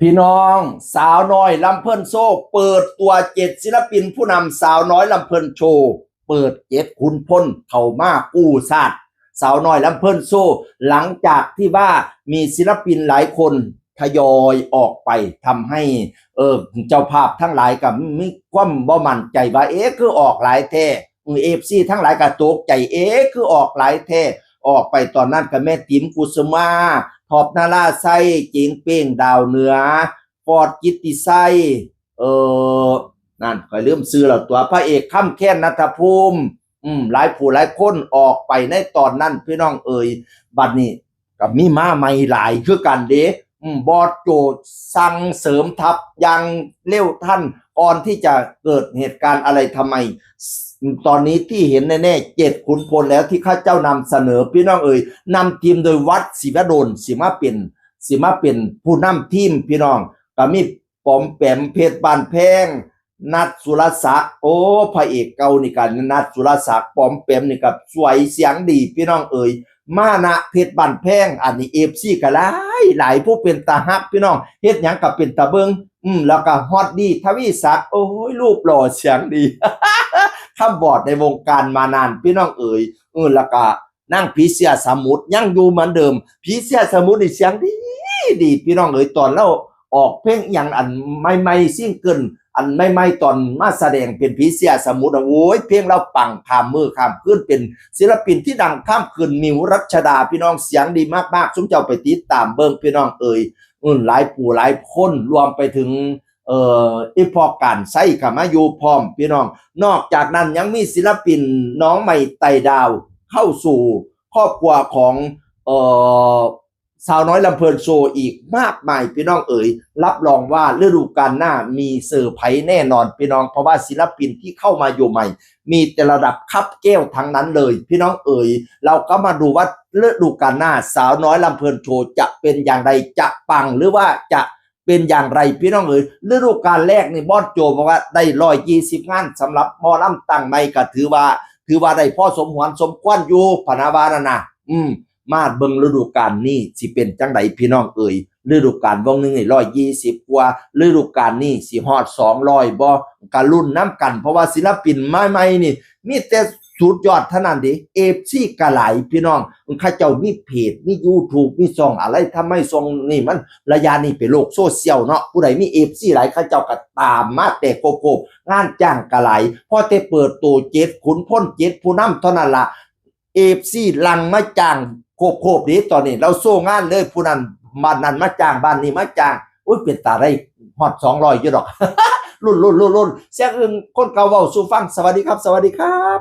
พี่น้องสาวน้อยลำเพิ่นโชว์เปิดตัว7ศิลปินผู้นำสาวน้อยลำเพิ่นโชว์เปิด7ขุนพลเข้ามากู้ชาติสาวน้อยลำเพิ่นโชว์หลังจากที่ว่ามีศิลปินหลายคนทยอยออกไปทำให้เจ้าภาพทั้งหลายก็มีความบ่มั่นใจว่าคือออกหลายแท้FC ทั้งหลายก็ตกใจคือออกหลายแท้ออกไปตอนนั้นก็แม่ติ๋มกุสุมาท็อปนาราไซเจิงเป้งดาวเหนือฟอร์ดกิตติไซนั่นค่อยลืมซื้อแล้วตัวพระเอกค่ำแค้นณัฐภูมิหลายผู้หลายคนออกไปในตอนนั้นพี่น้องบัดนี้ก็มีมาใหม่หลายคือกันเด้บอสโจสั่งเสริมทัพยังเร็วท่านก่อนที่จะเกิดเหตุการณ์อะไรทำไมตอนนี้ที่เห็นแน่ๆ7ขุนพลแล้วที่ข้าเจ้านำเสนอพี่น้องนำทีมโดยวัดศิวดลสิมาเป็นผู้นำทีมพี่น้องก็มีปอมแปมเพชรบ้านแพงนัดสุรศักดิ์พระเอกเก่านี่กันนัดสุรศักดิ์ปอมแปมนี่กับสวยเสียงดีพี่น้องมานะเพชรบ้านแพงอันนี้FCก็หลายผู้เป็นตาฮักพี่น้องเฮ็ดหยังก็เป็นตาเบิงแล้วก็ฮอตดีทวีศักดิ์รูปหล่อเสียงดี ข้ามบอดในวงการมานานพี่น้องแล้วก็นั่งผีเสื้อสมุทรยังอยู่เหมือนเดิมผีเสื้อสมุทรนี่เสียงดีพี่น้องตอนเราออกเพลงอย่างอันใหม่ๆซิ่งเกินอันใหม่ๆตอนมาแสดงเป็นผีเสื้อสมุทรเพลงเราปังข้ามมือข้ามคืนเป็นศิลปินที่ดังข้ามคืนมิวรัชดาพี่น้องเสียงดีมากๆสมเจ้าไปติดตามเบิ่งพี่น้องหลายผู้หลายคนรวมไปถึงอีพอการใส่ขามาอยู่พร้อมพี่น้องนอกจากนั้นยังมีศิลปินน้องใหม่ไต่ดาวเข้าสู่ครอบครัวของสาวน้อยลำเพลินโชว์อีกมากมายพี่น้องรับรองว่าฤดูกาลหน้ามีเซอร์ไพรส์แน่นอนพี่น้องเพราะว่าศิลปินที่เข้ามาอยู่ใหม่มีแต่ระดับคับแก้วทั้งนั้นเลยพี่น้องเราก็มาดูว่าฤดูกาลหน้าสาวน้อยลำเพลินโชว์จะเป็นอย่างไรจะปังหรือว่าจะเป็นอย่างไรพี่น้องฤดูกาลแรกนี่บอสโจบอกว่าได้120งานสำหรับหมอลำตั้งใหม่ก็ถือว่าได้พ่อสมหวนสมควรอยู่พนาวานะมาเบิ่งฤดูกาลนี้สิเป็นจังไดพี่น้องฤดูกาลวงนึงนี่120กว่าฤดูกาลนี้สิฮอด200บ่กะรุ่นน้ำกันเพราะว่าศิลปินใหม่ๆนี่มีแต่สุดยอดเท่านั้นดิFCกะหลายพี่น้องข้าเจ้ามีเพจมี YouTube มีช่องอะไรทำไมช่องนี่มันระยะนี้เป็นโลกโซเชียลเนาะผู้ใดมี FC หลายข้าเจ้าก็ตามมาแต่โกบงานจ้างกะหลายพอแต่เปิดตัว7ขุนพล7ผู้นำเท่านั้นล่ะ FC ลังมาจ้างโคบนี้ตอนนี้เราโซ่งานเลยผู้นั้นบ้านนั้นมาจ้างบ้านนี้มาจ้างเป็นตาได้ฮอด200อยู่ดอก รุ่นเสียงอื่นคนเก่าเว้าสู่ฟังสวัสดีครับ